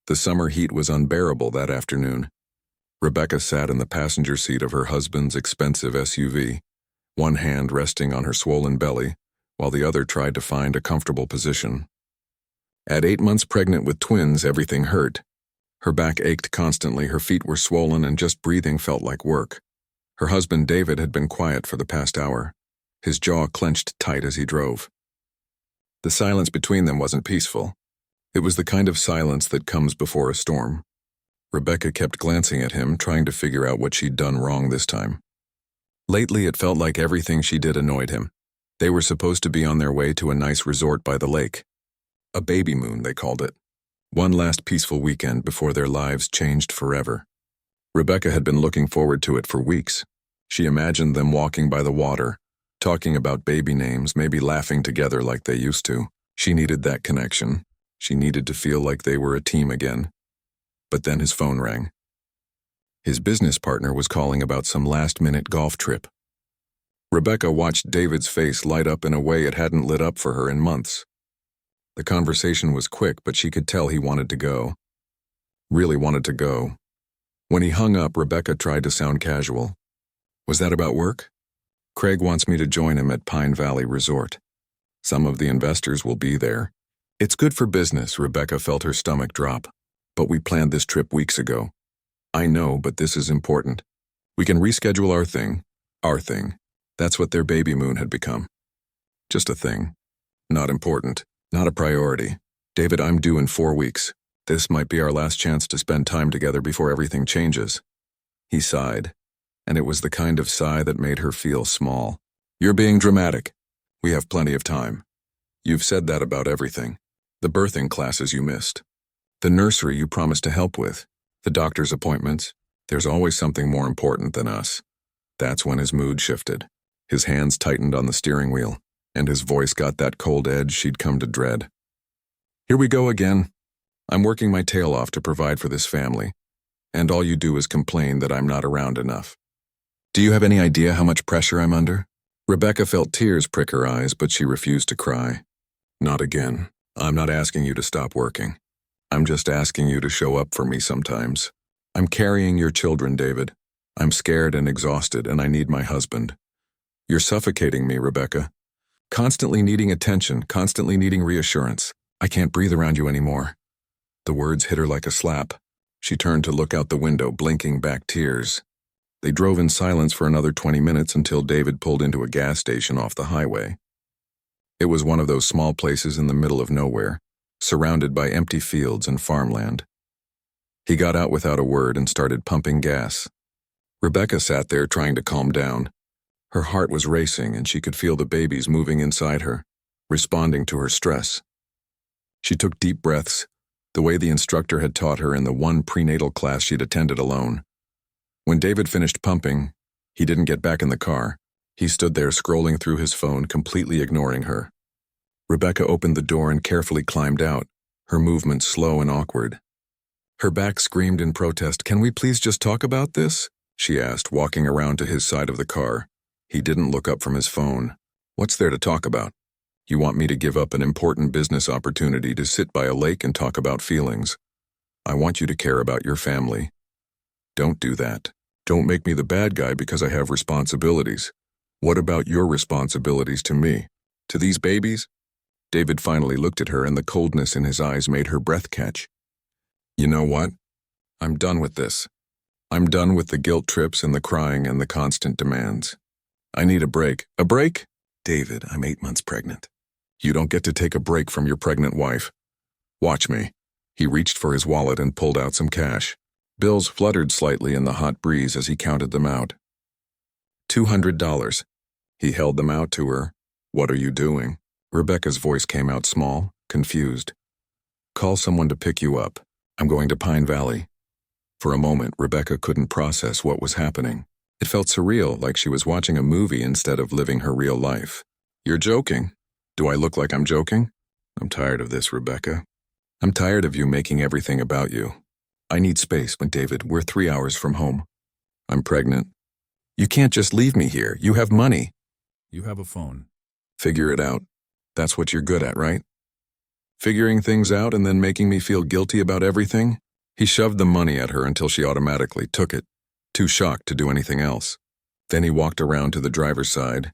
The summer heat was unbearable that afternoon. Rebecca sat in the passenger seat of her husband's expensive SUV, one hand resting on her swollen belly, while the other tried to find a comfortable position. At 8 months pregnant with twins, everything hurt. Her back ached constantly, her feet were swollen, and just breathing felt like work. Her husband David had been quiet for the past hour, his jaw clenched tight as he drove. The silence between them wasn't peaceful. It was the kind of silence that comes before a storm. Rebecca kept glancing at him, trying to figure out what she'd done wrong this time. Lately, it felt like everything she did annoyed him. They were supposed to be on their way to a nice resort by the lake. A baby moon, they called it. One last peaceful weekend before their lives changed forever. Rebecca had been looking forward to it for weeks. She imagined them walking by the water, talking about baby names, maybe laughing together like they used to. She needed that connection. She needed to feel like they were a team again. But then his phone rang. His business partner was calling about some last-minute golf trip. Rebecca watched David's face light up in a way it hadn't lit up for her in months. The conversation was quick, but she could tell he wanted to go. Really wanted to go. When he hung up, Rebecca tried to sound casual. Was that about work? Craig wants me to join him at Pine Valley Resort. Some of the investors will be there. It's good for business, Rebecca felt her stomach drop. But we planned this trip weeks ago. I know, but this is important. We can reschedule our thing. Our thing. That's what their baby moon had become. Just a thing. Not important. Not a priority. David, I'm due in 4 weeks. This might be our last chance to spend time together before everything changes. He sighed, and it was the kind of sigh that made her feel small. You're being dramatic. We have plenty of time. You've said that about everything. The birthing classes you missed. The nursery you promised to help with. The doctor's appointments. There's always something more important than us. That's when his mood shifted. His hands tightened on the steering wheel, and his voice got that cold edge she'd come to dread. Here we go again. I'm working my tail off to provide for this family, and all you do is complain that I'm not around enough. Do you have any idea how much pressure I'm under? Rebecca felt tears prick her eyes, but she refused to cry. Not again. I'm not asking you to stop working. I'm just asking you to show up for me sometimes. I'm carrying your children, David. I'm scared and exhausted, and I need my husband. You're suffocating me, Rebecca. Constantly needing attention, constantly needing reassurance. I can't breathe around you anymore. The words hit her like a slap. She turned to look out the window, blinking back tears. They drove in silence for another 20 minutes until David pulled into a gas station off the highway. It was one of those small places in the middle of nowhere, surrounded by empty fields and farmland. He got out without a word and started pumping gas. Rebecca sat there trying to calm down. Her heart was racing and she could feel the babies moving inside her, responding to her stress. She took deep breaths, the way the instructor had taught her in the one prenatal class she'd attended alone. When David finished pumping, he didn't get back in the car. He stood there scrolling through his phone, completely ignoring her. Rebecca opened the door and carefully climbed out, her movements slow and awkward. Her back screamed in protest. Can we please just talk about this? She asked, walking around to his side of the car. He didn't look up from his phone. What's there to talk about? You want me to give up an important business opportunity to sit by a lake and talk about feelings. I want you to care about your family. Don't do that. Don't make me the bad guy because I have responsibilities. What about your responsibilities to me? To these babies? David finally looked at her, and the coldness in his eyes made her breath catch. You know what? I'm done with this. I'm done with the guilt trips and the crying and the constant demands. I need a break. A break? David, I'm 8 months pregnant. You don't get to take a break from your pregnant wife. Watch me. He reached for his wallet and pulled out some cash. Bills fluttered slightly in the hot breeze as he counted them out. $200. He held them out to her. What are you doing? Rebecca's voice came out small, confused. Call someone to pick you up. I'm going to Pine Valley. For a moment, Rebecca couldn't process what was happening. It felt surreal, like she was watching a movie instead of living her real life. You're joking. Do I look like I'm joking? I'm tired of this, Rebecca. I'm tired of you making everything about you. I need space, David. We're 3 hours from home. I'm pregnant. You can't just leave me here. You have money. You have a phone. Figure it out. That's what you're good at, right? Figuring things out and then making me feel guilty about everything? He shoved the money at her until she automatically took it, too shocked to do anything else. Then he walked around to the driver's side.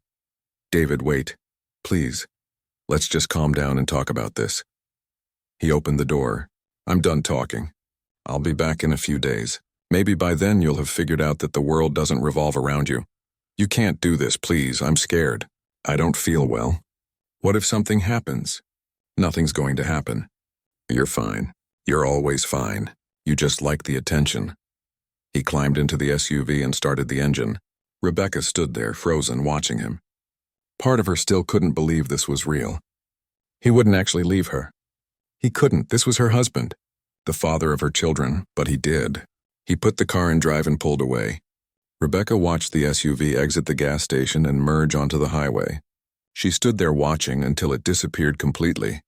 David, wait. Please. Let's just calm down and talk about this. He opened the door. I'm done talking. I'll be back in a few days. Maybe by then you'll have figured out that the world doesn't revolve around you. You can't do this, please. I'm scared. I don't feel well. What if something happens? Nothing's going to happen. You're fine. You're always fine. You just like the attention. He climbed into the SUV and started the engine. Rebecca stood there, frozen, watching him. Part of her still couldn't believe this was real. He wouldn't actually leave her. He couldn't. This was her husband, the father of her children, but he did. He put the car in drive and pulled away. Rebecca watched the SUV exit the gas station and merge onto the highway. She stood there watching until it disappeared completely,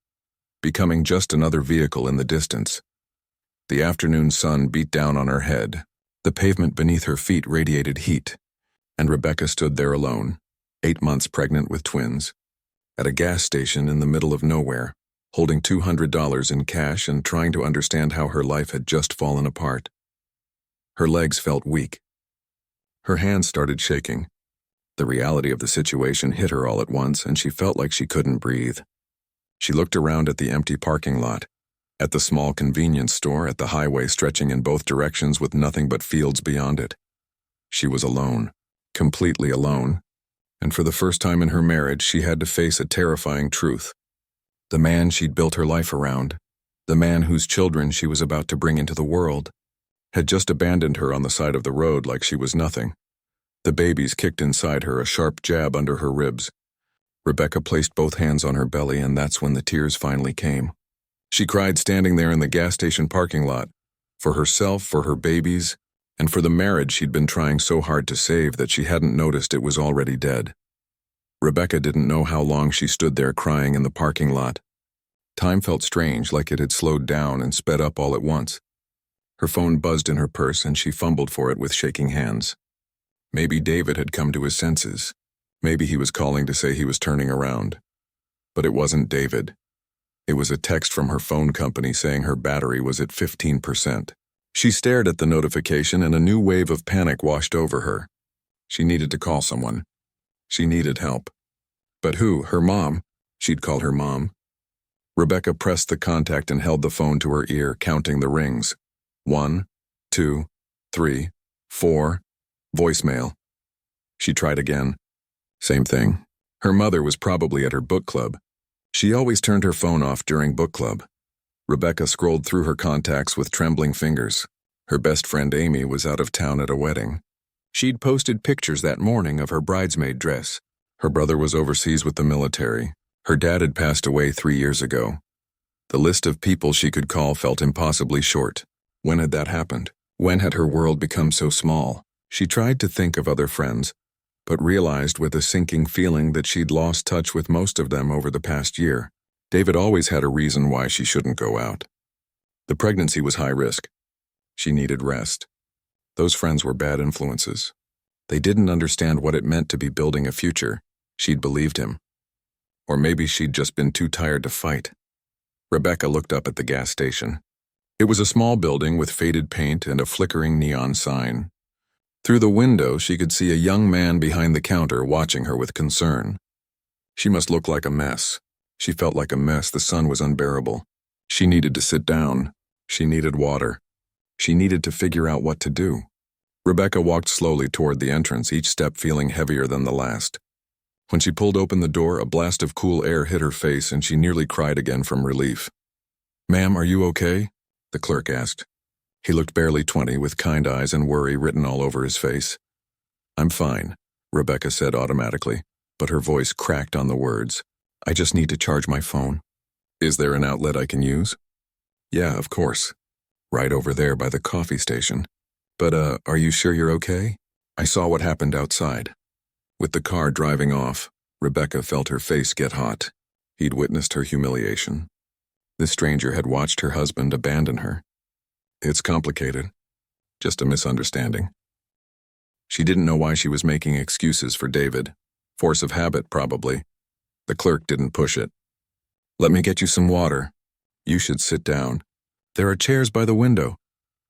becoming just another vehicle in the distance. The afternoon sun beat down on her head. The pavement beneath her feet radiated heat, and Rebecca stood there alone, 8 months pregnant with twins, at a gas station in the middle of nowhere, holding $200 in cash and trying to understand how her life had just fallen apart. Her legs felt weak. Her hands started shaking. The reality of the situation hit her all at once, and she felt like she couldn't breathe. She looked around at the empty parking lot, at the small convenience store, at the highway stretching in both directions with nothing but fields beyond it. She was alone, completely alone, and for the first time in her marriage, she had to face a terrifying truth. The man she'd built her life around, the man whose children she was about to bring into the world, had just abandoned her on the side of the road like she was nothing. The babies kicked inside her, a sharp jab under her ribs. Rebecca placed both hands on her belly, and that's when the tears finally came. She cried standing there in the gas station parking lot, for herself, for her babies, and for the marriage she'd been trying so hard to save that she hadn't noticed it was already dead. Rebecca didn't know how long she stood there crying in the parking lot. Time felt strange, like it had slowed down and sped up all at once. Her phone buzzed in her purse, and she fumbled for it with shaking hands. Maybe David had come to his senses. Maybe he was calling to say he was turning around. But it wasn't David. It was a text from her phone company saying her battery was at 15%. She stared at the notification, and a new wave of panic washed over her. She needed to call someone. She needed help. But who? Her mom? She'd call her mom. Rebecca pressed the contact and held the phone to her ear, counting the rings. 1, 2, 3, 4. Voicemail. She tried again. Same thing. Her mother was probably at her book club. She always turned her phone off during book club. Rebecca scrolled through her contacts with trembling fingers. Her best friend Amy was out of town at a wedding. She'd posted pictures that morning of her bridesmaid dress. Her brother was overseas with the military. Her dad had passed away 3 years ago. The list of people she could call felt impossibly short. When had that happened? When had her world become so small? She tried to think of other friends, but realized with a sinking feeling that she'd lost touch with most of them over the past year. David always had a reason why she shouldn't go out. The pregnancy was high risk. She needed rest. Those friends were bad influences. They didn't understand what it meant to be building a future. She'd believed him. Or maybe she'd just been too tired to fight. Rebecca looked up at the gas station. It was a small building with faded paint and a flickering neon sign. Through the window, she could see a young man behind the counter watching her with concern. She must look like a mess. She felt like a mess. The sun was unbearable. She needed to sit down. She needed water. She needed to figure out what to do. Rebecca walked slowly toward the entrance, each step feeling heavier than the last. When she pulled open the door, a blast of cool air hit her face, and she nearly cried again from relief. "Ma'am, are you okay?" the clerk asked. He looked barely 20, with kind eyes and worry written all over his face. "I'm fine," Rebecca said automatically, but her voice cracked on the words. "I just need to charge my phone." "Is there an outlet I can use?" "Yeah, of course. Right over there by the coffee station. But, are you sure you're okay? I saw what happened outside." With the car driving off, Rebecca felt her face get hot. He'd witnessed her humiliation. This stranger had watched her husband abandon her. It's complicated. Just a misunderstanding. She didn't know why she was making excuses for David. Force of habit, probably. The clerk didn't push it. "Let me get you some water," You should sit down. There are chairs by the window.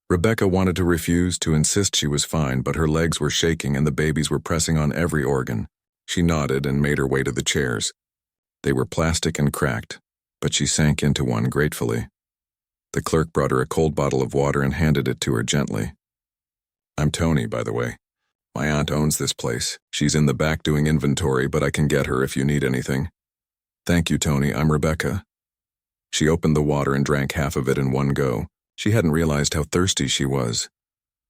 Rebecca wanted to refuse, to insist she was fine, but her legs were shaking and the babies were pressing on every organ. She nodded and made her way to the chairs. They were plastic and cracked, but she sank into one gratefully. The clerk brought her a cold bottle of water and handed it to her gently. I'm Tony, by the way. My aunt owns this place. She's in the back doing inventory, but I can get her if you need anything. Thank you, Tony. I'm Rebecca. She opened the water and drank half of it in one go. She hadn't realized how thirsty she was.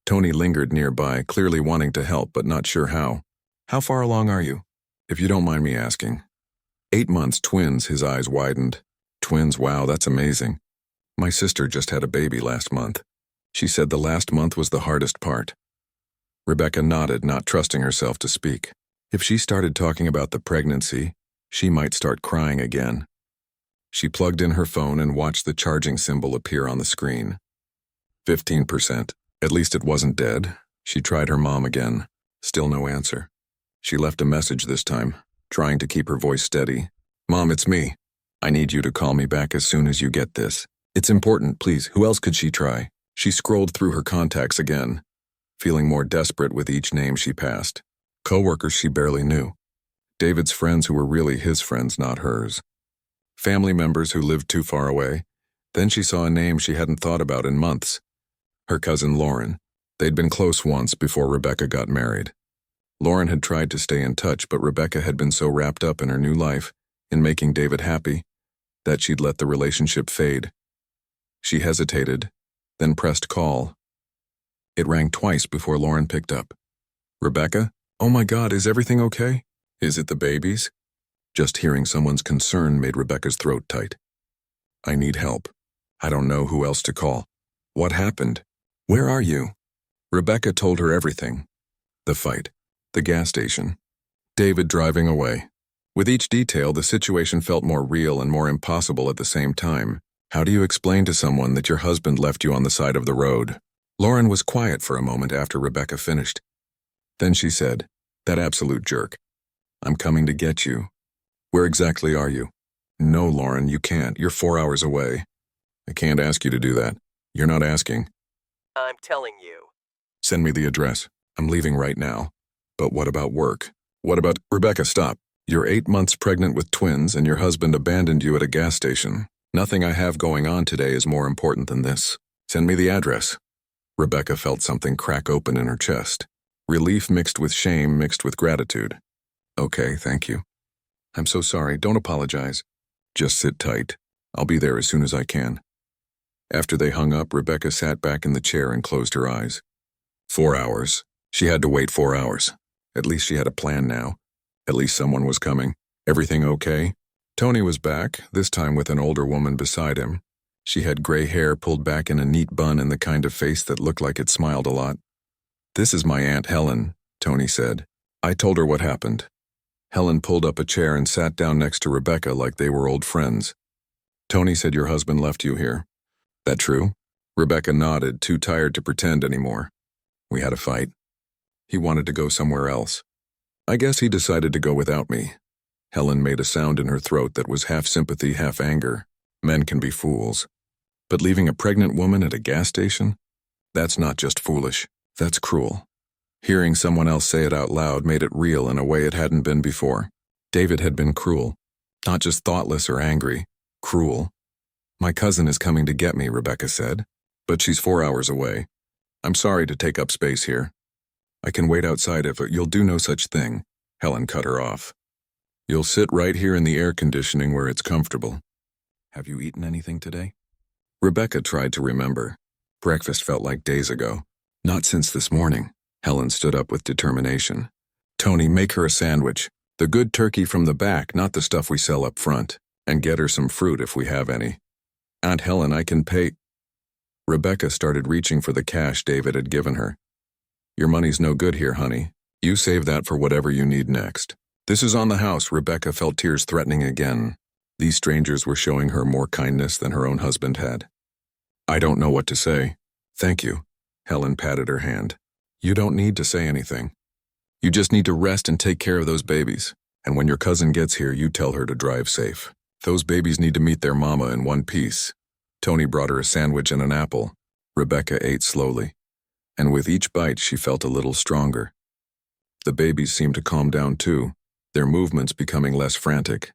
Tony lingered nearby, clearly wanting to help, but not sure how. How far along are you? If you don't mind me asking. 8 months, twins, his eyes widened. Twins, wow, that's amazing. My sister just had a baby last month. She said the last month was the hardest part. Rebecca nodded, not trusting herself to speak. If she started talking about the pregnancy, she might start crying again. She plugged in her phone and watched the charging symbol appear on the screen. 15%. At least it wasn't dead. She tried her mom again. Still no answer. She left a message this time, trying to keep her voice steady. Mom, it's me. I need you to call me back as soon as you get this. It's important, please. Who else could she try? She scrolled through her contacts again, feeling more desperate with each name she passed. Co-workers she barely knew. David's friends who were really his friends, not hers. Family members who lived too far away. Then she saw a name she hadn't thought about in months. Her cousin Lauren. They'd been close once before Rebecca got married. Lauren had tried to stay in touch, but Rebecca had been so wrapped up in her new life, in making David happy, that she'd let the relationship fade. She hesitated, then pressed call. It rang twice before Lauren picked up. Rebecca? Oh my God, is everything okay? Is it the babies? Just hearing someone's concern made Rebecca's throat tight. I need help. I don't know who else to call. What happened? Where are you? Rebecca told her everything. The fight. The gas station. David driving away. With each detail, the situation felt more real and more impossible at the same time. How do you explain to someone that your husband left you on the side of the road? Lauren was quiet for a moment after Rebecca finished. Then she said, that absolute jerk. I'm coming to get you. Where exactly are you? No, Lauren, you can't. You're 4 hours away. I can't ask you to do that. You're not asking. I'm telling you. Send me the address. I'm leaving right now. But what about work? What about— Rebecca, stop. You're 8 months pregnant with twins and your husband abandoned you at a gas station. Nothing I have going on today is more important than this. Send me the address. Rebecca felt something crack open in her chest. Relief mixed with shame mixed with gratitude. Okay, thank you. I'm so sorry. Don't apologize. Just sit tight. I'll be there as soon as I can. After they hung up, Rebecca sat back in the chair and closed her eyes. 4 hours. She had to wait 4 hours. At least she had a plan now. At least someone was coming. Everything okay? Tony was back, this time with an older woman beside him. She had gray hair pulled back in a neat bun and the kind of face that looked like it smiled a lot. This is my Aunt Helen, Tony said. I told her what happened. Helen pulled up a chair and sat down next to Rebecca like they were old friends. Tony said your husband left you here. That true? Rebecca nodded, too tired to pretend anymore. We had a fight. He wanted to go somewhere else. I guess he decided to go without me. Helen made a sound in her throat that was half sympathy, half anger. Men can be fools. But leaving a pregnant woman at a gas station? That's not just foolish. That's cruel. Hearing someone else say it out loud made it real in a way it hadn't been before. David had been cruel. Not just thoughtless or angry. Cruel. My cousin is coming to get me, Rebecca said. But she's 4 hours away. I'm sorry to take up space here. I can wait outside if you'll do no such thing. Helen cut her off. You'll sit right here in the air conditioning where it's comfortable. Have you eaten anything today? Rebecca tried to remember. Breakfast felt like days ago. Not since this morning. Helen stood up with determination. Tony, make her a sandwich. The good turkey from the back, not the stuff we sell up front. And get her some fruit if we have any. Aunt Helen, I can pay. Rebecca started reaching for the cash David had given her. Your money's no good here, honey. You save that for whatever you need next. This is on the house. Rebecca felt tears threatening again. These strangers were showing her more kindness than her own husband had. I don't know what to say. Thank you. Helen patted her hand. You don't need to say anything. You just need to rest and take care of those babies. And when your cousin gets here, you tell her to drive safe. Those babies need to meet their mama in one piece. Tony brought her a sandwich and an apple. Rebecca ate slowly, and with each bite she felt a little stronger. The babies seemed to calm down too, their movements becoming less frantic.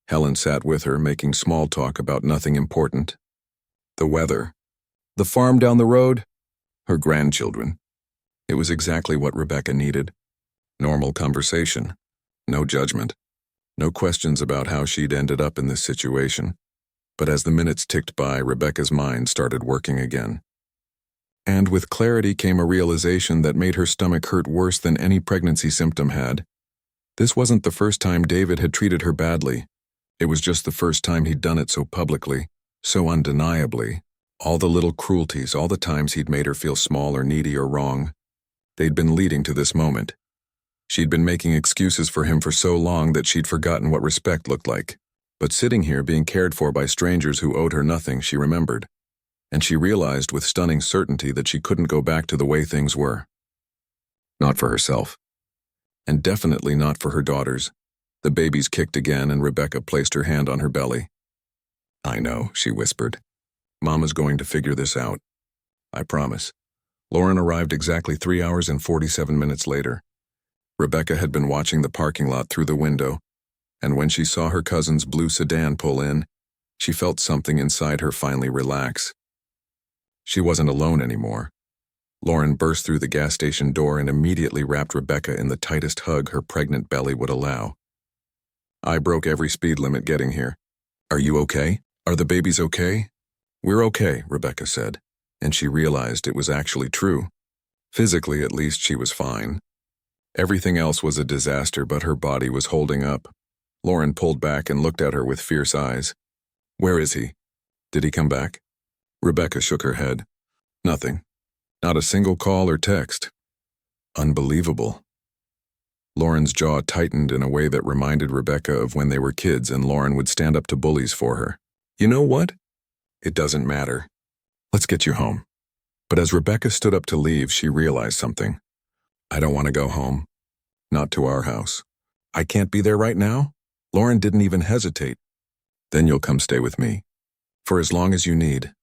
Helen sat with her, making small talk about nothing important. The weather, the farm down the road, her grandchildren. It was exactly what Rebecca needed. Normal conversation, no judgment, no questions about how she'd ended up in this situation. But as the minutes ticked by, Rebecca's mind started working again. And with clarity came a realization that made her stomach hurt worse than any pregnancy symptom had. This wasn't the first time David had treated her badly. It was just the first time he'd done it so publicly, so undeniably. All the little cruelties, all the times he'd made her feel small or needy or wrong, they'd been leading to this moment. She'd been making excuses for him for so long that she'd forgotten what respect looked like. But sitting here being cared for by strangers who owed her nothing, she remembered. And she realized with stunning certainty that she couldn't go back to the way things were. Not for herself. And definitely not for her daughters. The babies kicked again and Rebecca placed her hand on her belly. "I know," she whispered. "Mama's going to figure this out. I promise." Lauren arrived exactly 3 hours and 47 minutes later. Rebecca had been watching the parking lot through the window, and when she saw her cousin's blue sedan pull in, she felt something inside her finally relax. She wasn't alone anymore. Lauren burst through the gas station door and immediately wrapped Rebecca in the tightest hug her pregnant belly would allow. "I broke every speed limit getting here. Are you okay? Are the babies okay?" "We're okay," Rebecca said, and she realized it was actually true. Physically, at least, she was fine. Everything else was a disaster, but her body was holding up. Lauren pulled back and looked at her with fierce eyes. "Where is he? Did he come back?" Rebecca shook her head. "Nothing. Not a single call or text." Unbelievable. Lauren's jaw tightened in a way that reminded Rebecca of when they were kids and Lauren would stand up to bullies for her. "You know what? It doesn't matter. Let's get you home." But as Rebecca stood up to leave, she realized something. "I don't want to go home. Not to our house. I can't be there right now?" Lauren didn't even hesitate. "Then you'll come stay with me. For as long as you need."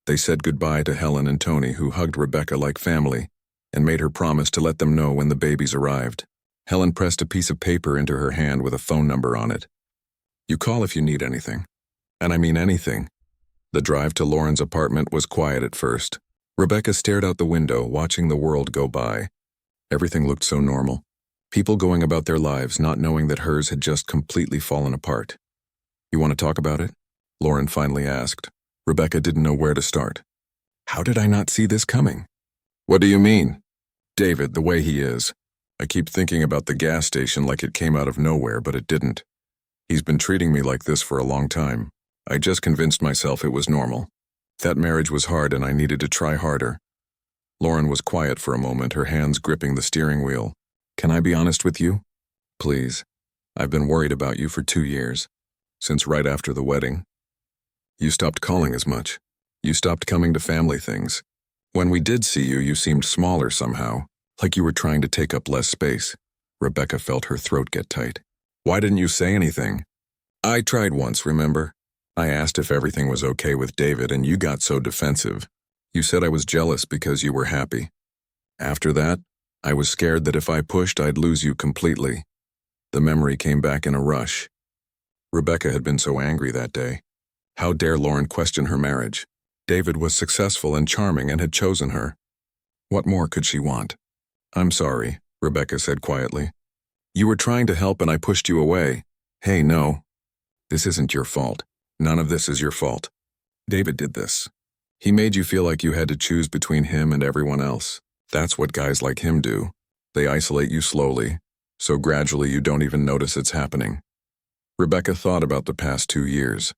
They said goodbye to Helen and Tony, who hugged Rebecca like family, and made her promise to let them know when the babies arrived. Helen pressed a piece of paper into her hand with a phone number on it. "You call if you need anything. And I mean anything." The drive to Lauren's apartment was quiet at first. Rebecca stared out the window, watching the world go by. Everything looked so normal. People going about their lives not knowing that hers had just completely fallen apart. "You want to talk about it?" Lauren finally asked. Rebecca didn't know where to start. "How did I not see this coming?" "What do you mean?" "David, the way he is. I keep thinking about the gas station like it came out of nowhere, but it didn't. He's been treating me like this for a long time. I just convinced myself it was normal. That marriage was hard and I needed to try harder." Lauren was quiet for a moment, her hands gripping the steering wheel. "Can I be honest with you? Please. I've been worried about you for 2 years. Since right after the wedding. You stopped calling as much. You stopped coming to family things. When we did see you, you seemed smaller somehow, like you were trying to take up less space." Rebecca felt her throat get tight. "Why didn't you say anything?" "I tried once, remember? I asked if everything was okay with David and you got so defensive. You said I was jealous because you were happy. After that, I was scared that if I pushed, I'd lose you completely." The memory came back in a rush. Rebecca had been so angry that day. How dare Lauren question her marriage? David was successful and charming and had chosen her. What more could she want? "I'm sorry," Rebecca said quietly. "You were trying to help and I pushed you away." "Hey, no. This isn't your fault. None of this is your fault. David did this. He made you feel like you had to choose between him and everyone else. That's what guys like him do. They isolate you slowly, so gradually you don't even notice it's happening." Rebecca thought about the past 2 years.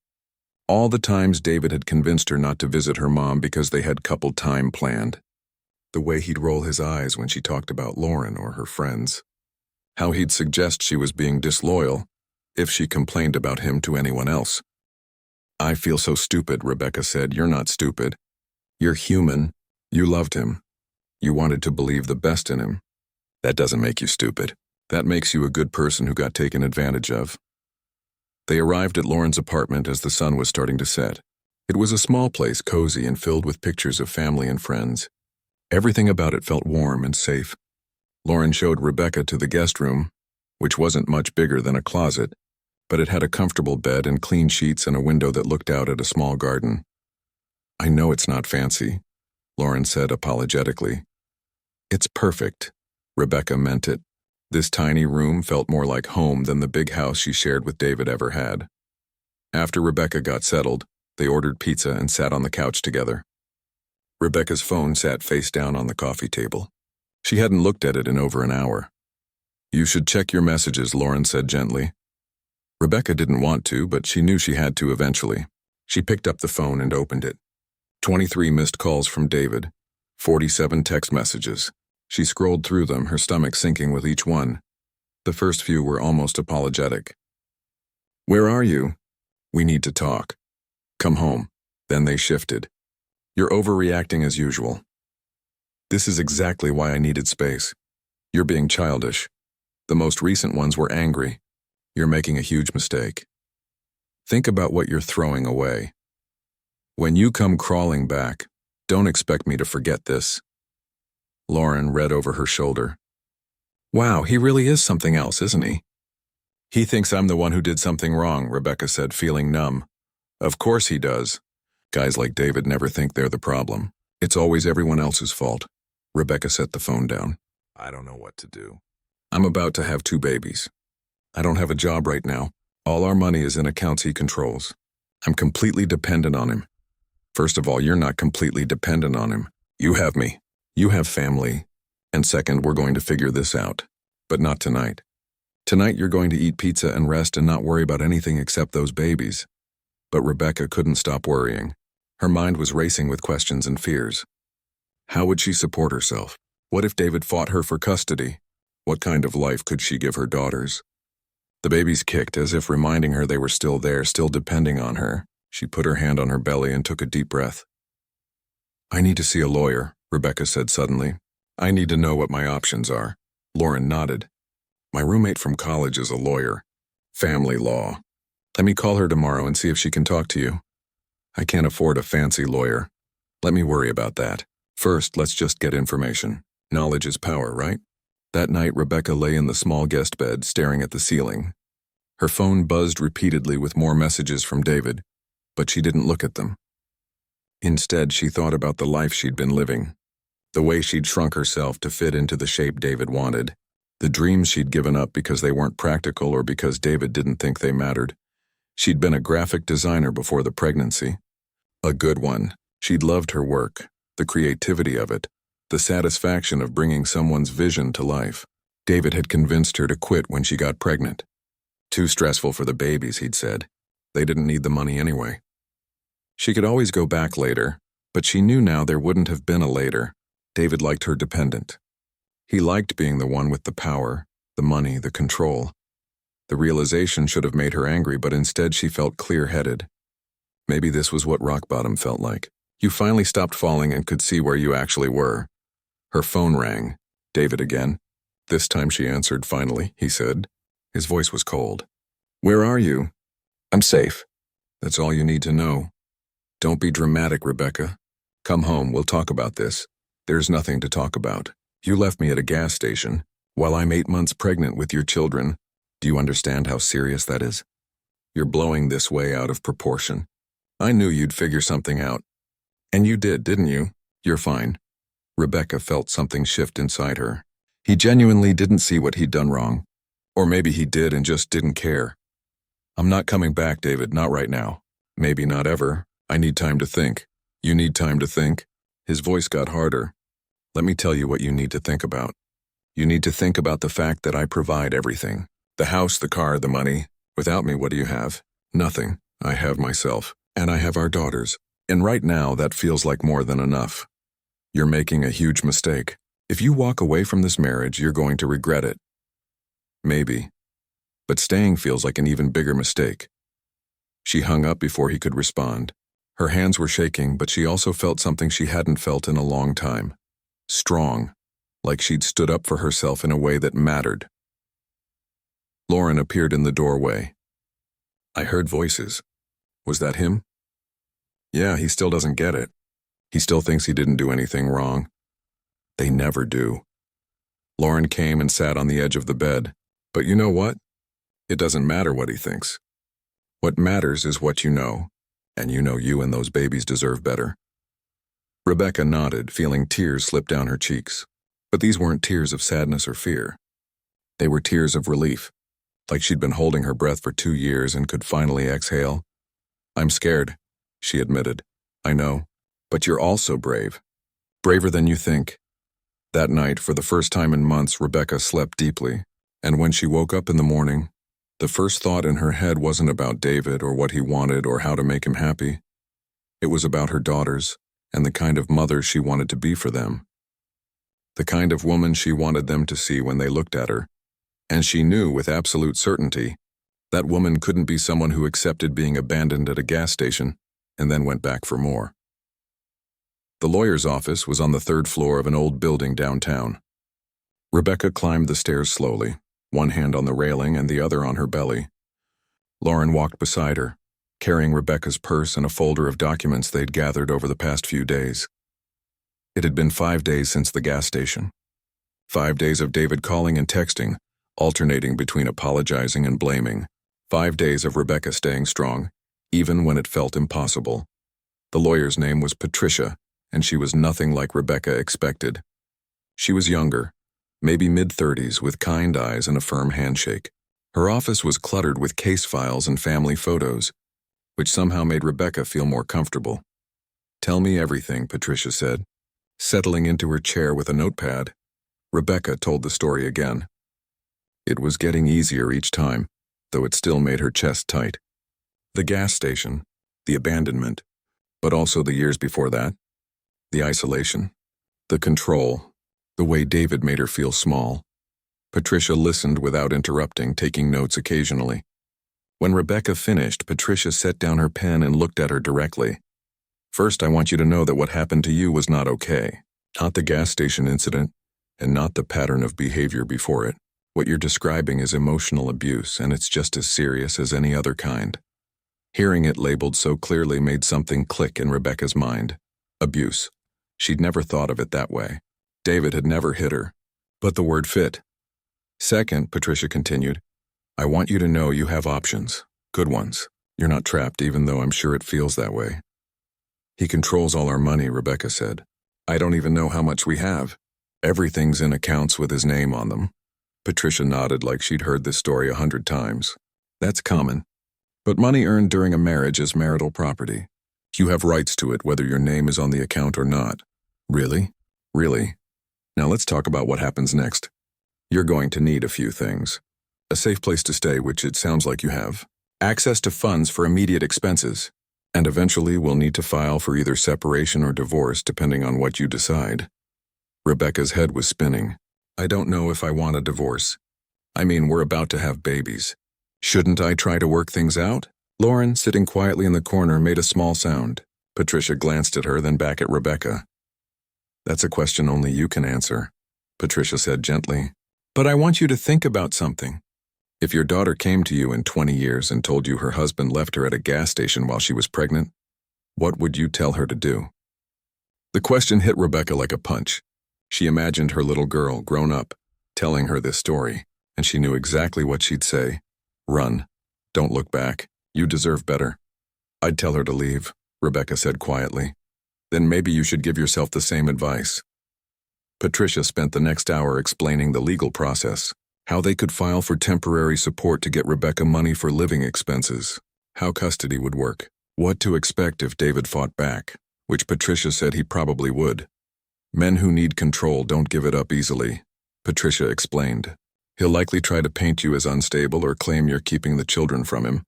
All the times David had convinced her not to visit her mom because they had couple time planned. The way he'd roll his eyes when she talked about Lauren or her friends. How he'd suggest she was being disloyal if she complained about him to anyone else. "I feel so stupid," Rebecca said. "You're not stupid. You're human. You loved him. You wanted to believe the best in him. That doesn't make you stupid. That makes you a good person who got taken advantage of." They arrived at Lauren's apartment as the sun was starting to set. It was a small place, cozy and filled with pictures of family and friends. Everything about it felt warm and safe. Lauren showed Rebecca to the guest room, which wasn't much bigger than a closet, but it had a comfortable bed and clean sheets and a window that looked out at a small garden. "I know it's not fancy," Lauren said apologetically. "It's perfect." Rebecca meant it. This tiny room felt more like home than the big house she shared with David ever had. After Rebecca got settled, they ordered pizza and sat on the couch together. Rebecca's phone sat face down on the coffee table. She hadn't looked at it in over an hour. "You should check your messages," Lauren said gently. Rebecca didn't want to, but she knew she had to eventually. She picked up the phone and opened it. 23 missed calls from David, 47 text messages. She scrolled through them, her stomach sinking with each one. The first few were almost apologetic. "Where are you?" "We need to talk." "Come home." Then they shifted. "You're overreacting as usual." "This is exactly why I needed space." "You're being childish." The most recent ones were angry. "You're making a huge mistake." "Think about what you're throwing away." "When you come crawling back, don't expect me to forget this." Lauren read over her shoulder. "Wow, he really is something else, isn't he?" "He thinks I'm the one who did something wrong," Rebecca said, feeling numb. "Of course he does. Guys like David never think they're the problem. It's always everyone else's fault." Rebecca set the phone down. "I don't know what to do. I'm about to have 2 babies. I don't have a job right now. All our money is in accounts he controls. I'm completely dependent on him." "First of all, you're not completely dependent on him. You have me. You have family. And second, we're going to figure this out. But not tonight. Tonight you're going to eat pizza and rest and not worry about anything except those babies." But Rebecca couldn't stop worrying. Her mind was racing with questions and fears. How would she support herself? What if David fought her for custody? What kind of life could she give her daughters? The babies kicked, as if reminding her they were still there, still depending on her. She put her hand on her belly and took a deep breath. "I need to see a lawyer," Rebecca said suddenly. "I need to know what my options are." Lauren nodded. "My roommate from college is a lawyer. Family law. Let me call her tomorrow and see if she can talk to you." "I can't afford a fancy lawyer." "Let me worry about that. First, let's just get information. Knowledge is power, right?" That night, Rebecca lay in the small guest bed, staring at the ceiling. Her phone buzzed repeatedly with more messages from David, but she didn't look at them. Instead, she thought about the life she'd been living, the way she'd shrunk herself to fit into the shape David wanted, the dreams she'd given up because they weren't practical or because David didn't think they mattered. She'd been a graphic designer before the pregnancy. A good one. She'd loved her work, the creativity of it, the satisfaction of bringing someone's vision to life. David had convinced her to quit when she got pregnant. Too stressful for the babies, he'd said. They didn't need the money anyway. She could always go back later, but she knew now there wouldn't have been a later. David liked her dependent. He liked being the one with the power, the money, the control. The realization should have made her angry, but instead she felt clear-headed. Maybe this was what rock bottom felt like. You finally stopped falling and could see where you actually were. Her phone rang. David again. This time she answered finally, he said. His voice was cold. "Where are you?" "I'm safe." "That's all you need to know. Don't be dramatic, Rebecca. Come home, we'll talk about this. There's nothing to talk about. You left me at a gas station, while I'm 8 months pregnant with your children. Do you understand how serious that is? You're blowing this way out of proportion. I knew you'd figure something out. And you did, didn't you? You're fine." Rebecca felt something shift inside her. He genuinely didn't see what he'd done wrong. Or maybe he did and just didn't care. "I'm not coming back, David, not right now. Maybe not ever. I need time to think." "You need time to think?" His voice got harder. "Let me tell you what you need to think about. You need to think about the fact that I provide everything. The house, the car, the money. Without me, what do you have? Nothing. I have myself. And I have our daughters. And right now, that feels like more than enough. You're making a huge mistake. If you walk away from this marriage, you're going to regret it. Maybe. But staying feels like an even bigger mistake." She hung up before he could respond. Her hands were shaking, but she also felt something she hadn't felt in a long time. Strong, like she'd stood up for herself in a way that mattered. Lauren appeared in the doorway. "I heard voices. Was that him?" Yeah, he still doesn't get it. He still thinks he didn't do anything wrong. They never do. Lauren came and sat on the edge of the bed. But you know what? It doesn't matter what he thinks. What matters is what you know, and you know you and those babies deserve better. Rebecca nodded, feeling tears slip down her cheeks. But these weren't tears of sadness or fear. They were tears of relief, like she'd been holding her breath for 2 years and could finally exhale. I'm scared, she admitted. I know, but you're also brave. Braver than you think. That night, for the first time in months, Rebecca slept deeply, and when she woke up in the morning, the first thought in her head wasn't about David or what he wanted or how to make him happy. It was about her daughters and the kind of mother she wanted to be for them. The kind of woman she wanted them to see when they looked at her. And she knew with absolute certainty that woman couldn't be someone who accepted being abandoned at a gas station and then went back for more. The lawyer's office was on the 3rd floor of an old building downtown. Rebecca climbed the stairs slowly, one hand on the railing and the other on her belly. Lauren walked beside her, carrying Rebecca's purse and a folder of documents they'd gathered over the past few days. It had been 5 days since the gas station. 5 days of David calling and texting, alternating between apologizing and blaming. 5 days of Rebecca staying strong, even when it felt impossible. The lawyer's name was Patricia, and she was nothing like Rebecca expected. She was younger, maybe mid-30s, with kind eyes and a firm handshake. Her office was cluttered with case files and family photos, which somehow made Rebecca feel more comfortable. Tell me everything, Patricia said. Settling into her chair with a notepad, Rebecca told the story again. It was getting easier each time, though it still made her chest tight. The gas station, the abandonment, but also the years before that. The isolation, the control, the way David made her feel small. Patricia listened without interrupting, taking notes occasionally. When Rebecca finished, Patricia set down her pen and looked at her directly. First, I want you to know that what happened to you was not okay. Not the gas station incident, and not the pattern of behavior before it. What you're describing is emotional abuse, and it's just as serious as any other kind. Hearing it labeled so clearly made something click in Rebecca's mind. Abuse. She'd never thought of it that way. David had never hit her, but the word fit. Second, Patricia continued, I want you to know you have options. Good ones. You're not trapped, even though I'm sure it feels that way. He controls all our money, Rebecca said. I don't even know how much we have. Everything's in accounts with his name on them. Patricia nodded like she'd heard this story 100 times. That's common. But money earned during a marriage is marital property. You have rights to it whether your name is on the account or not. Really? Really? Now let's talk about what happens next. You're going to need a few things. A safe place to stay, which it sounds like you have. Access to funds for immediate expenses. And eventually we'll need to file for either separation or divorce depending on what you decide. Rebecca's head was spinning. I don't know if I want a divorce. I mean, we're about to have babies. Shouldn't I try to work things out? Lauren, sitting quietly in the corner, made a small sound. Patricia glanced at her, then back at Rebecca. That's a question only you can answer, Patricia said gently. But I want you to think about something. If your daughter came to you in 20 years and told you her husband left her at a gas station while she was pregnant, what would you tell her to do? The question hit Rebecca like a punch. She imagined her little girl, grown up, telling her this story, and she knew exactly what she'd say. Run. Don't look back. You deserve better. I'd tell her to leave, Rebecca said quietly. Then maybe you should give yourself the same advice. Patricia spent the next hour explaining the legal process, how they could file for temporary support to get Rebecca money for living expenses, how custody would work, what to expect if David fought back, which Patricia said he probably would. Men who need control don't give it up easily, Patricia explained. He'll likely try to paint you as unstable or claim you're keeping the children from him.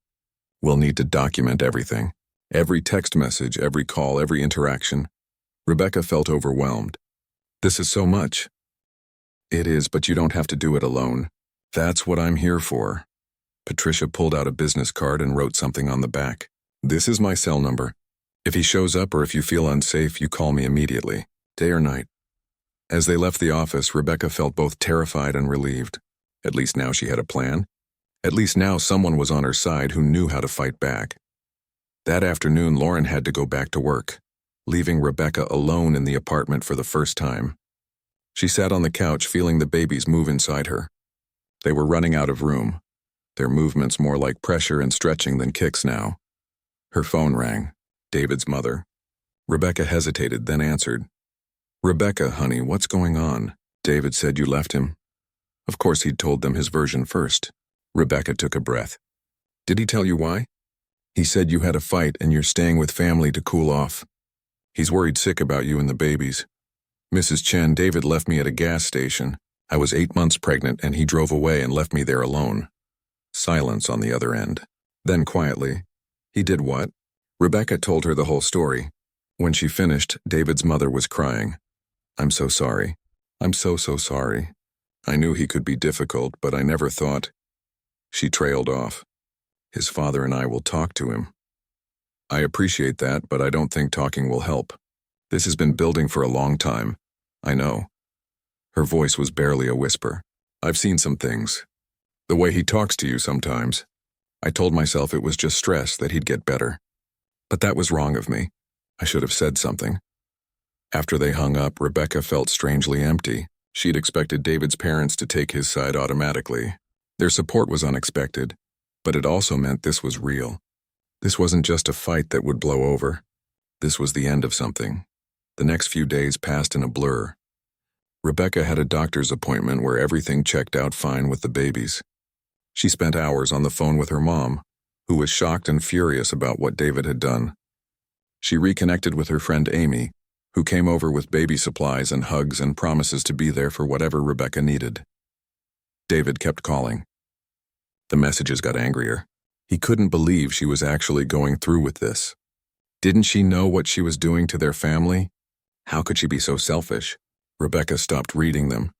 We'll need to document everything. Every text message, every call, every interaction. Rebecca felt overwhelmed. This is so much. It is, but you don't have to do it alone. That's what I'm here for. Patricia pulled out a business card and wrote something on the back. This is my cell number. If he shows up or if you feel unsafe, you call me immediately, day or night. As they left the office, Rebecca felt both terrified and relieved. At least now she had a plan. At least now someone was on her side who knew how to fight back. That afternoon, Lauren had to go back to work, leaving Rebecca alone in the apartment for the first time. She sat on the couch feeling the babies move inside her. They were running out of room, their movements more like pressure and stretching than kicks now. Her phone rang. David's mother. Rebecca hesitated, then answered. "Rebecca, honey, what's going on?" David said you left him. Of course he'd told them his version first. Rebecca took a breath. "Did he tell you why?" "He said you had a fight and you're staying with family to cool off. He's worried sick about you and the babies. Mrs. Chen, David left me at a gas station. I was 8 months pregnant and he drove away and left me there alone." Silence on the other end. Then quietly, "He did what?" Rebecca told her the whole story. When she finished, David's mother was crying. "I'm so sorry. I'm so sorry. I knew he could be difficult, but I never thought." She trailed off. "His father and I will talk to him." "I appreciate that, but I don't think talking will help. This has been building for a long time. I know." Her voice was barely a whisper. "I've seen some things. The way he talks to you sometimes. I told myself it was just stress, that he'd get better. But that was wrong of me. I should have said something." After they hung up, Rebecca felt strangely empty. She'd expected David's parents to take his side automatically. Their support was unexpected, but it also meant this was real. This wasn't just a fight that would blow over. This was the end of something. The next few days passed in a blur. Rebecca had a doctor's appointment where everything checked out fine with the babies. She spent hours on the phone with her mom, who was shocked and furious about what David had done. She reconnected with her friend Amy, who came over with baby supplies and hugs and promises to be there for whatever Rebecca needed. David kept calling. The messages got angrier. He couldn't believe she was actually going through with this. Didn't she know what she was doing to their family? How could she be so selfish? Rebecca stopped reading them.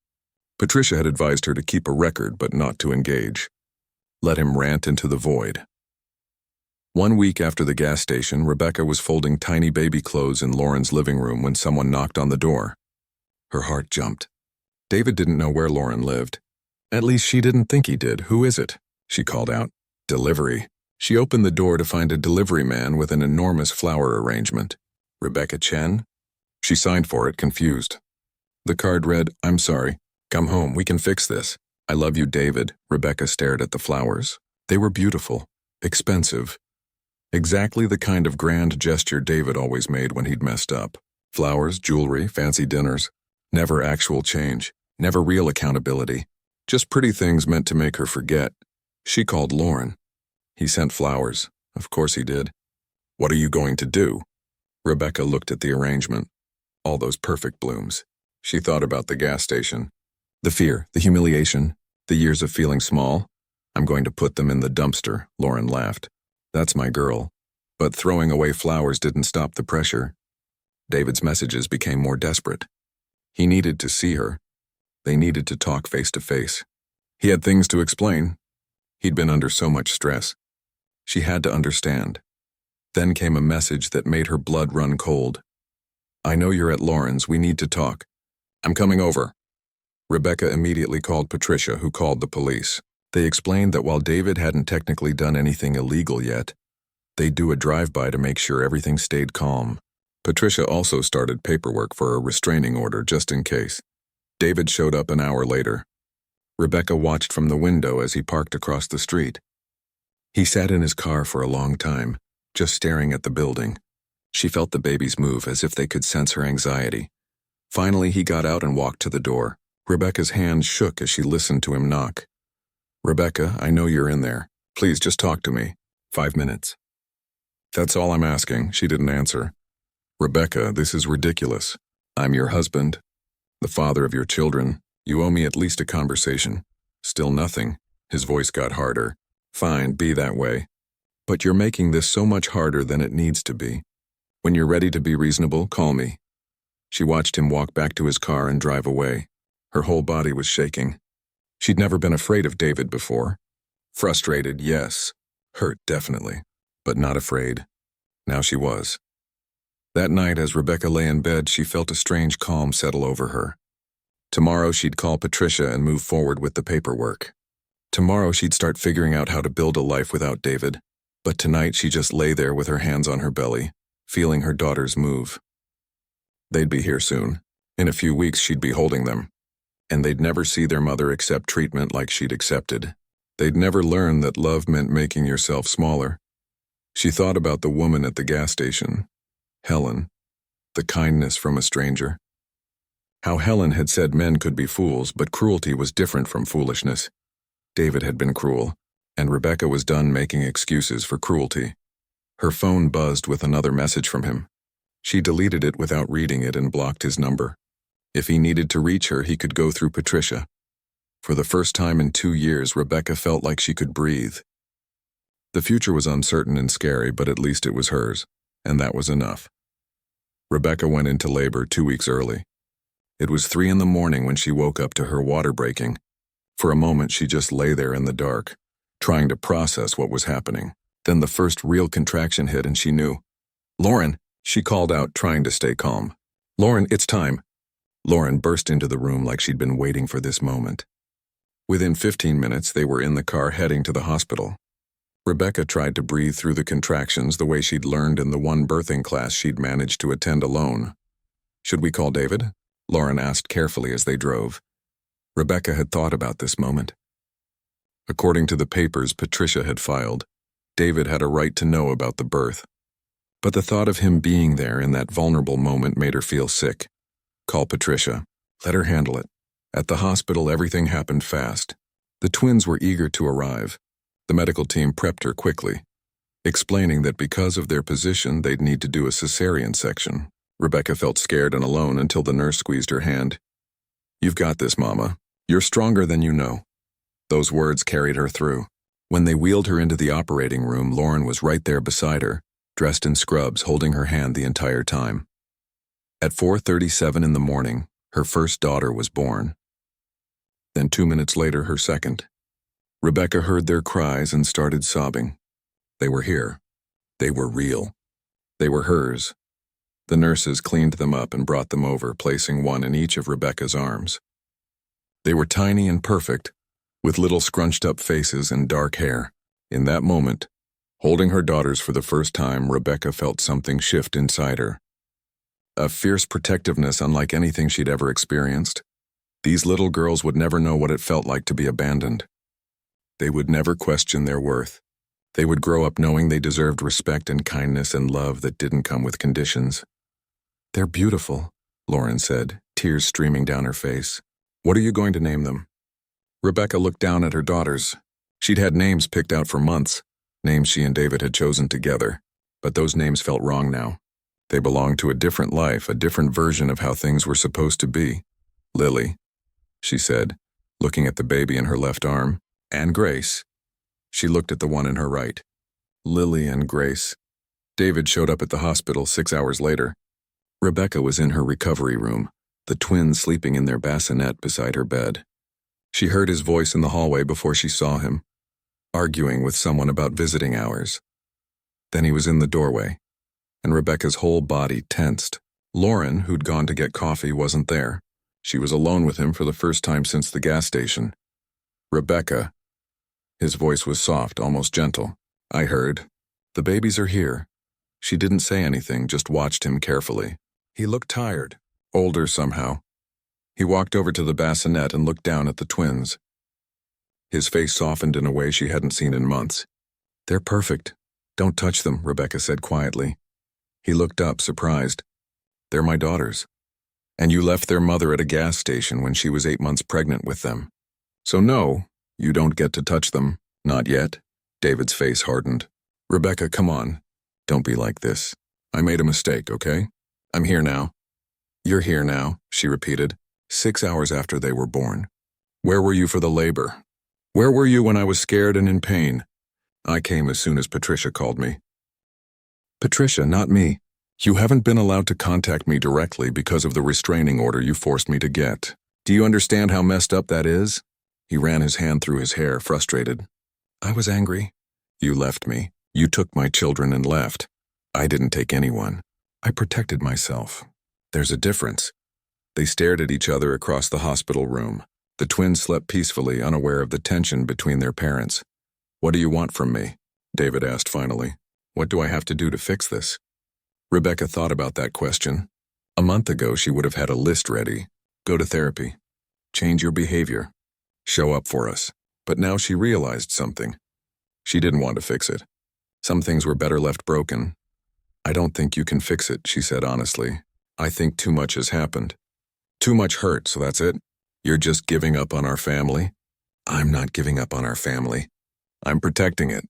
Patricia had advised her to keep a record but not to engage. Let him rant into the void. 1 week after the gas station, Rebecca was folding tiny baby clothes in Lauren's living room when someone knocked on the door. Her heart jumped. David didn't know where Lauren lived. At least she didn't think he did. "Who is it?" she called out. "Delivery." She opened the door to find a delivery man with an enormous flower arrangement. "Rebecca Chen?" She signed for it, confused. The card read, "I'm sorry. Come home. We can fix this. I love you, David." Rebecca stared at the flowers. They were beautiful, expensive. Exactly the kind of grand gesture David always made when he'd messed up. Flowers, jewelry, fancy dinners. Never actual change. Never real accountability. Just pretty things meant to make her forget. She called Lauren. He sent flowers. Of course he did. "What are you going to do?" Rebecca looked at the arrangement. All those perfect blooms. She thought about the gas station. The fear, the humiliation, the years of feeling small. "I'm going to put them in the dumpster," Lauren laughed. "That's my girl." But throwing away flowers didn't stop the pressure. David's messages became more desperate. He needed to see her. They needed to talk face to face. He had things to explain. He'd been under so much stress. She had to understand. Then came a message that made her blood run cold. "I know you're at Lauren's. We need to talk. I'm coming over." Rebecca immediately called Patricia, who called the police. They explained that while David hadn't technically done anything illegal yet, they'd do a drive-by to make sure everything stayed calm. Patricia also started paperwork for a restraining order just in case. David showed up an hour later. Rebecca watched from the window as he parked across the street. He sat in his car for a long time, just staring at the building. She felt the babies move as if they could sense her anxiety. Finally, he got out and walked to the door. Rebecca's hands shook as she listened to him knock. "Rebecca, I know you're in there. Please just talk to me. 5 minutes." "That's all I'm asking." She didn't answer. "Rebecca, this is ridiculous. I'm your husband, the father of your children. You owe me at least a conversation." Still nothing. His voice got harder. "Fine, be that way. But you're making this so much harder than it needs to be. When you're ready to be reasonable, call me." She watched him walk back to his car and drive away. Her whole body was shaking. She'd never been afraid of David before. Frustrated, yes. Hurt, definitely. But not afraid. Now she was. That night, as Rebecca lay in bed, she felt a strange calm settle over her. Tomorrow she'd call Patricia and move forward with the paperwork. Tomorrow she'd start figuring out how to build a life without David. But tonight she just lay there with her hands on her belly, feeling her daughters move. They'd be here soon. In a few weeks she'd be holding them. And they'd never see their mother accept treatment like she'd accepted. They'd never learn that love meant making yourself smaller. She thought about the woman at the gas station, Helen, the kindness from a stranger. How Helen had said men could be fools, but cruelty was different from foolishness. David had been cruel, and Rebecca was done making excuses for cruelty. Her phone buzzed with another message from him. She deleted it without reading it and blocked his number. If he needed to reach her, he could go through Patricia. For the first time in 2 years, Rebecca felt like she could breathe. The future was uncertain and scary, but at least it was hers, and that was enough. Rebecca went into labor 2 weeks early. It was 3 in the morning when she woke up to her water breaking. For a moment, she just lay there in the dark, trying to process what was happening. Then the first real contraction hit and she knew. "Lauren," she called out, trying to stay calm. "Lauren, it's time." Lauren burst into the room like she'd been waiting for this moment. Within 15 minutes, they were in the car heading to the hospital. Rebecca tried to breathe through the contractions the way she'd learned in the one birthing class she'd managed to attend alone. "Should we call David?" Lauren asked carefully as they drove. Rebecca had thought about this moment. According to the papers Patricia had filed, David had a right to know about the birth. But the thought of him being there in that vulnerable moment made her feel sick. Call Patricia. Let her handle it. At the hospital, everything happened fast. The twins were eager to arrive. The medical team prepped her quickly, explaining that because of their position, they'd need to do a cesarean section. Rebecca felt scared and alone until the nurse squeezed her hand. "You've got this, Mama. You're stronger than you know." Those words carried her through. When they wheeled her into the operating room, Lauren was right there beside her, dressed in scrubs, holding her hand the entire time. At 4:37 in the morning, her first daughter was born. Then 2 minutes later, her second. Rebecca heard their cries and started sobbing. They were here. They were real. They were hers. The nurses cleaned them up and brought them over, placing one in each of Rebecca's arms. They were tiny and perfect, with little scrunched-up faces and dark hair. In that moment, holding her daughters for the first time, Rebecca felt something shift inside her. A fierce protectiveness unlike anything she'd ever experienced. These little girls would never know what it felt like to be abandoned. They would never question their worth. They would grow up knowing they deserved respect and kindness and love that didn't come with conditions. "They're beautiful," Lauren said, tears streaming down her face. "What are you going to name them?" Rebecca looked down at her daughters. She'd had names picked out for months, names she and David had chosen together, but those names felt wrong now. They belonged to a different life, a different version of how things were supposed to be. "Lily," she said, looking at the baby in her left arm, "and Grace." She looked at the one in her right. Lily and Grace. David showed up at the hospital 6 hours later. Rebecca was in her recovery room, the twins sleeping in their bassinet beside her bed. She heard his voice in the hallway before she saw him, arguing with someone about visiting hours. Then he was in the doorway, and Rebecca's whole body tensed. Lauren, who'd gone to get coffee, wasn't there. She was alone with him for the first time since the gas station. "Rebecca." His voice was soft, almost gentle. "I heard. The babies are here." She didn't say anything, just watched him carefully. He looked tired, older somehow. He walked over to the bassinet and looked down at the twins. His face softened in a way she hadn't seen in months. "They're perfect. Don't touch them," Rebecca said quietly. He looked up, surprised. "They're my daughters. And you left their mother at a gas station when she was 8 months pregnant with them. So no, you don't get to touch them. Not yet." David's face hardened. "Rebecca, come on. Don't be like this. I made a mistake, okay? I'm here now." "You're here now," she repeated, 6 hours after they were born. "Where were you for the labor? Where were you when I was scared and in pain?" "I came as soon as Patricia called me." "Patricia, not me. You haven't been allowed to contact me directly because of the restraining order you forced me to get. Do you understand how messed up that is?" He ran his hand through his hair, frustrated. "I was angry. You left me. You took my children and left. I didn't take anyone. I protected myself. There's a difference." They stared at each other across the hospital room. The twins slept peacefully, unaware of the tension between their parents. "What do you want from me?" David asked finally. What do I have to do to fix this? Rebecca thought about that question. A month ago, she would have had a list ready. Go to therapy. Change your behavior. Show up for us. But now she realized something. She didn't want to fix it. Some things were better left broken. I don't think you can fix it, she said honestly. I think too much has happened. Too much hurt, so that's it? You're just giving up on our family? I'm not giving up on our family. I'm protecting it.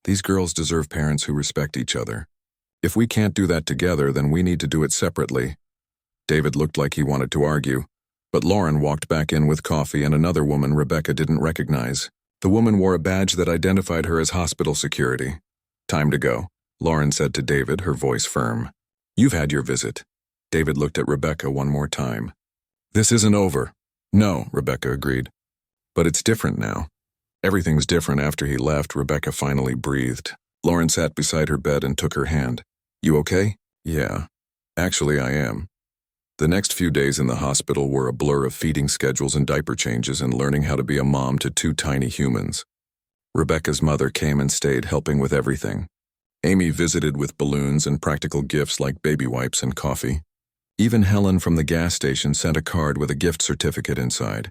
These girls deserve parents who respect each other. If we can't do that together, then we need to do it separately. David looked like he wanted to argue, but Lauren walked back in with coffee and another woman Rebecca didn't recognize. The woman wore a badge that identified her as hospital security. Time to go, Lauren said to David, her voice firm. You've had your visit. David looked at Rebecca one more time. This isn't over. No, Rebecca agreed. But it's different now. Everything's different after he left, Rebecca finally breathed. Lauren sat beside her bed and took her hand. You okay? Yeah. Actually, I am. The next few days in the hospital were a blur of feeding schedules and diaper changes and learning how to be a mom to two tiny humans. Rebecca's mother came and stayed, helping with everything. Amy visited with balloons and practical gifts like baby wipes and coffee. Even Helen from the gas station sent a card with a gift certificate inside.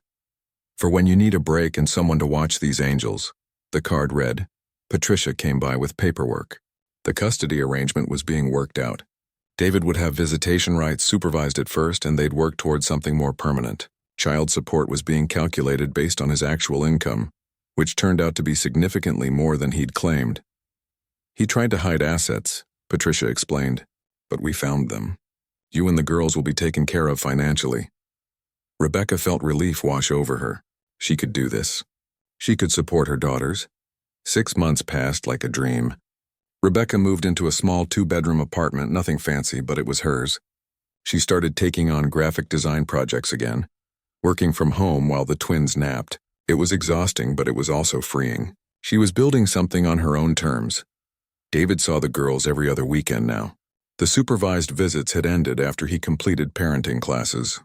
For when you need a break and someone to watch these angels, the card read, Patricia came by with paperwork. The custody arrangement was being worked out. David would have visitation rights supervised at first, and they'd work towards something more permanent. Child support was being calculated based on his actual income, which turned out to be significantly more than he'd claimed. He tried to hide assets, Patricia explained, but we found them. You and the girls will be taken care of financially. Rebecca felt relief wash over her. She could do this. She could support her daughters. 6 months passed like a dream. Rebecca moved into a small 2-bedroom apartment, nothing fancy, but it was hers. She started taking on graphic design projects again, working from home while the twins napped. It was exhausting, but it was also freeing. She was building something on her own terms. David saw the girls every other weekend now. The supervised visits had ended after he completed parenting classes.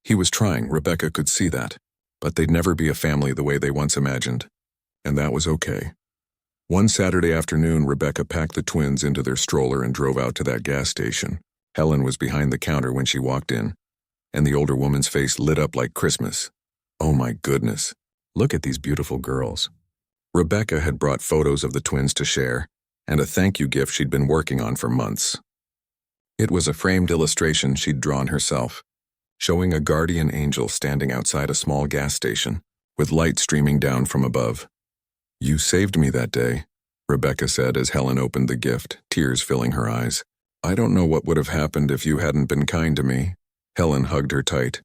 He was trying, Rebecca could see that, but they'd never be a family the way they once imagined. And that was okay. One Saturday afternoon, Rebecca packed the twins into their stroller and drove out to that gas station. Helen was behind the counter when she walked in, and the older woman's face lit up like Christmas. Oh my goodness, look at these beautiful girls. Rebecca had brought photos of the twins to share, and a thank you gift she'd been working on for months. It was a framed illustration she'd drawn herself, showing a guardian angel standing outside a small gas station, with light streaming down from above. You saved me that day, Rebecca said as Helen opened the gift, tears filling her eyes. I don't know what would have happened if you hadn't been kind to me. Helen hugged her tight.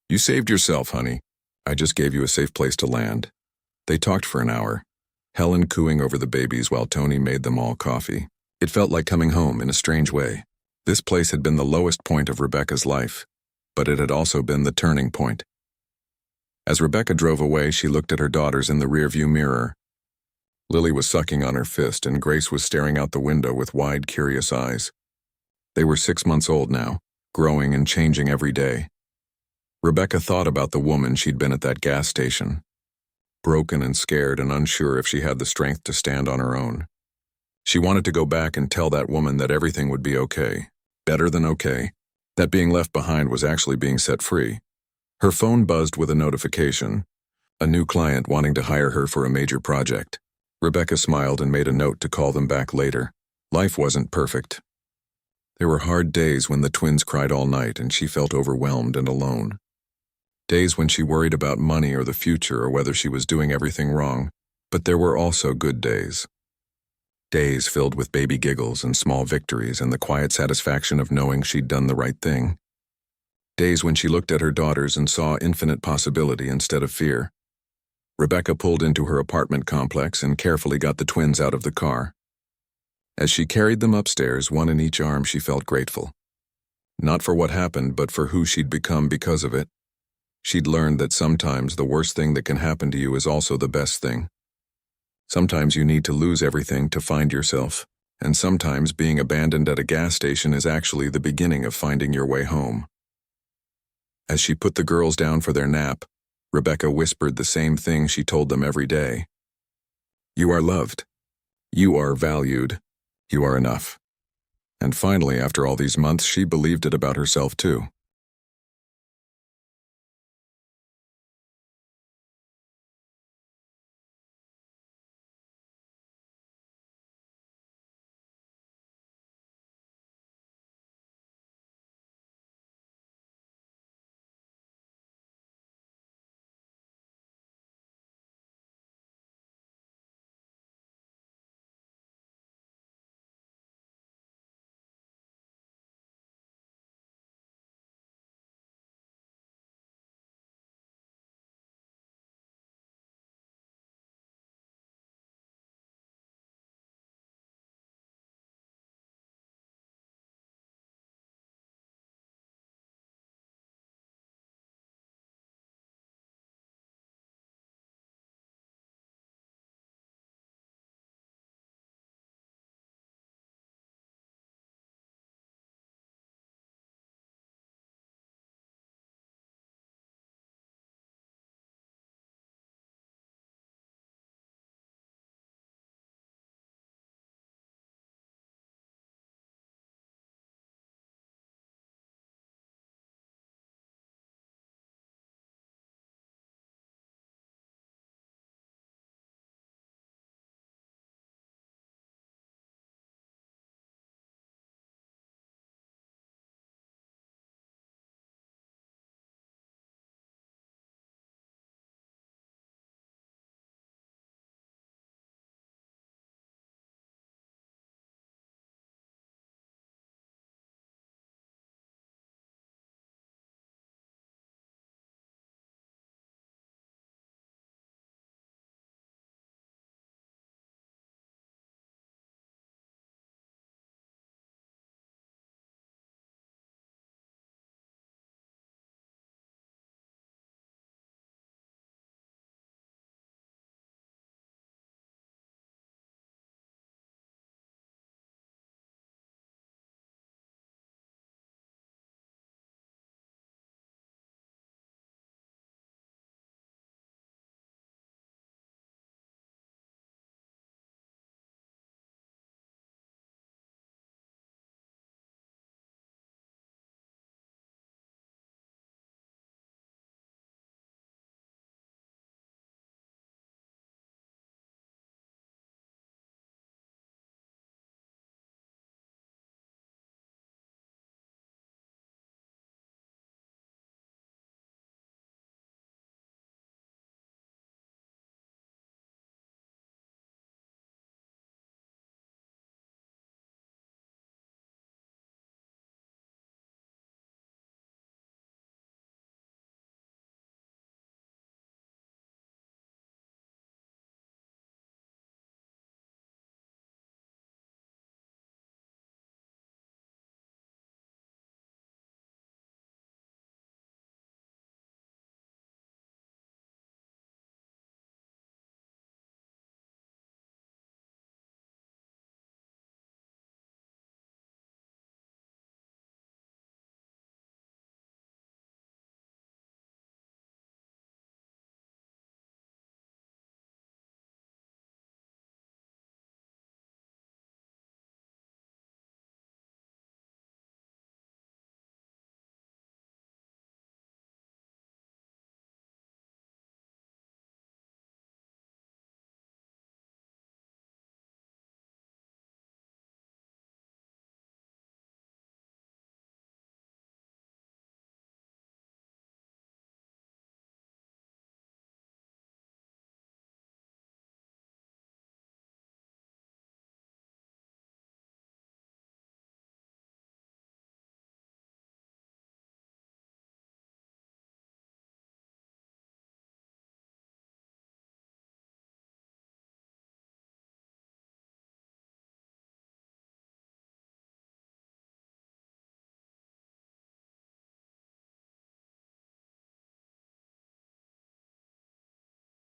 You saved yourself, honey. I just gave you a safe place to land. They talked for an hour, Helen cooing over the babies while Tony made them all coffee. It felt like coming home in a strange way. This place had been the lowest point of Rebecca's life, but it had also been the turning point. As Rebecca drove away, she looked at her daughters in the rearview mirror. Lily was sucking on her fist, and Grace was staring out the window with wide, curious eyes. They were 6 months old now, growing and changing every day. Rebecca thought about the woman she'd been at that gas station, broken and scared and unsure if she had the strength to stand on her own. She wanted to go back and tell that woman that everything would be okay, better than okay, that being left behind was actually being set free. Her phone buzzed with a notification, a new client wanting to hire her for a major project. Rebecca smiled and made a note to call them back later. Life wasn't perfect. There were hard days when the twins cried all night and she felt overwhelmed and alone. Days when she worried about money or the future or whether she was doing everything wrong. But there were also good days. Days filled with baby giggles and small victories and the quiet satisfaction of knowing she'd done the right thing. Days when she looked at her daughters and saw infinite possibility instead of fear. Rebecca pulled into her apartment complex and carefully got the twins out of the car. As she carried them upstairs, one in each arm, she felt grateful. Not for what happened, but for who she'd become because of it. She'd learned that sometimes the worst thing that can happen to you is also the best thing. Sometimes you need to lose everything to find yourself, and sometimes being abandoned at a gas station is actually the beginning of finding your way home. As she put the girls down for their nap, Rebecca whispered the same thing she told them every day. You are loved. You are valued. You are enough. And finally, after all these months, she believed it about herself too.